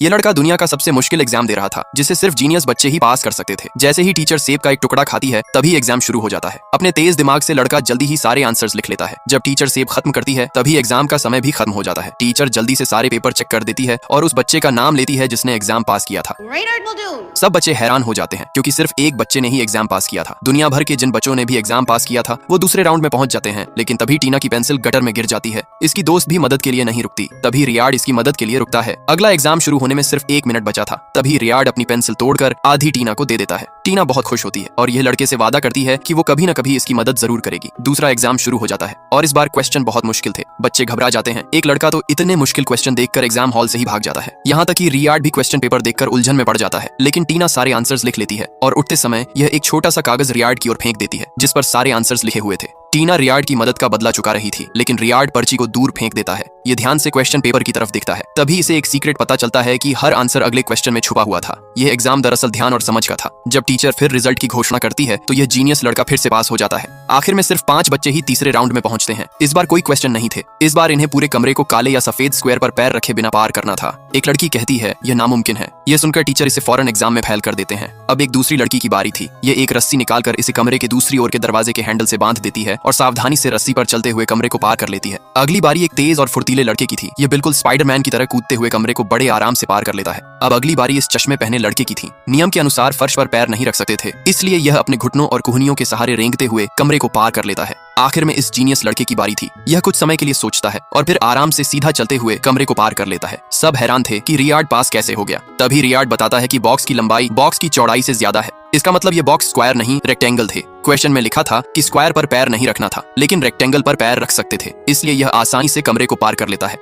ये लड़का दुनिया का सबसे मुश्किल एग्जाम दे रहा था, जिसे सिर्फ जीनियस बच्चे ही पास कर सकते थे। जैसे ही टीचर सेब का एक टुकड़ा खाती है, तभी एग्जाम शुरू हो जाता है। अपने तेज दिमाग से लड़का जल्दी ही सारे आंसर्स लिख लेता है। जब टीचर सेब खत्म करती है, तभी एग्जाम का समय भी खत्म हो जाता है। टीचर जल्दी से सारे पेपर चेक कर देती है और उस बच्चे का नाम लेती है जिसने एग्जाम पास किया था। सब बच्चे हैरान हो जाते हैं, क्योंकि सिर्फ एक बच्चे ने ही एग्जाम पास किया था। दुनिया भर के जिन बच्चों ने भी एग्जाम पास किया था, वो दूसरे राउंड में पहुंच जाते हैं। लेकिन तभी टीना की पेंसिल गटर में गिर जाती है। इसकी दोस्त भी मदद के लिए नहीं रुकती। तभी रियाड इसकी मदद के लिए रुकता है। अगला एग्जाम शुरू होने में सिर्फ 1 मिनट बचा था। तभी रियाड अपनी पेंसिल तोड़कर आधी टीना को दे देता है। टीना बहुत खुश होती है और यह लड़के से वादा करती है कि वो कभी न कभी इसकी मदद जरूर करेगी। दूसरा एग्जाम शुरू हो जाता है और इस बार क्वेश्चन बहुत मुश्किल थे। बच्चे घबरा जाते हैं। एक लड़का तो इतने मुश्किल क्वेश्चन देखकर एग्जाम हॉल से ही भाग जाता है। यहाँ तक कि रियाड भी क्वेश्चन पेपर देखकर उलझन में पड़ जाता है। लेकिन टीना सारे आंसर्स लिख लेती है और उठते समय यह एक छोटा सा कागज रियाड की ओर फेंक देती है, जिस पर सारे आंसर्स लिखे हुए थे। टीना रियाड की मदद का बदला चुका रही थी, लेकिन रियाड पर्ची को दूर फेंक देता है। ये ध्यान से क्वेश्चन पेपर की तरफ देखता है। तभी इसे एक सीक्रेट पता चलता है कि हर आंसर अगले क्वेश्चन में छुपा हुआ था। यह एग्जाम दरअसल ध्यान और समझ का था। जब टीचर फिर रिजल्ट की घोषणा करती है, तो यह जीनियस लड़का फिर से पास हो जाता है। आखिर में सिर्फ 5 बच्चे ही तीसरे राउंड में पहुंचते हैं। इस बार कोई क्वेश्चन नहीं थे। इस बार इन्हें पूरे कमरे को काले या सफेद स्क्वायर पर पैर रखे बिना पार करना था। एक लड़की कहती है यह नामुमकिन है। यह सुनकर टीचर इसे फौरन एग्जाम में फेल कर देते हैं। अब एक दूसरी लड़की की बारी थी। यह एक रस्सी निकालकर इसे कमरे के दूसरी ओर के दरवाजे के हैंडल से बांध देती है और सावधानी से रस्सी पर चलते हुए कमरे को पार कर लेती है। अगली बारी एक तेज और फुर्तीले लड़के की थी। ये बिल्कुल स्पाइडरमैन की तरह कूदते हुए कमरे को बड़े आराम से पार कर लेता है। अब अगली बारी इस चश्मे पहने लड़के की थी। नियम के अनुसार फर्श पर पैर नहीं रख सकते थे, इसलिए यह अपने घुटनों और कुहनियों के सहारे रेंगते हुए कमरे को पार कर लेता है। आखिर में इस जीनियस लड़के की बारी थी। यह कुछ समय के लिए सोचता है और फिर आराम से सीधा चलते हुए कमरे को पार कर लेता है। सब हैरान थे कि रियाड पास कैसे हो गया। तभी रियाड बताता है कि बॉक्स की लंबाई बॉक्स की चौड़ाई से ज्यादा है। इसका मतलब ये बॉक्स स्क्वायर नहीं रेक्टेंगल थे। क्वेश्चन में लिखा था कि स्क्वायर पर पैर नहीं रखना था, लेकिन रेक्टेंगल पर पैर रख सकते थे, इसलिए यह आसानी से कमरे को पार कर लेता है।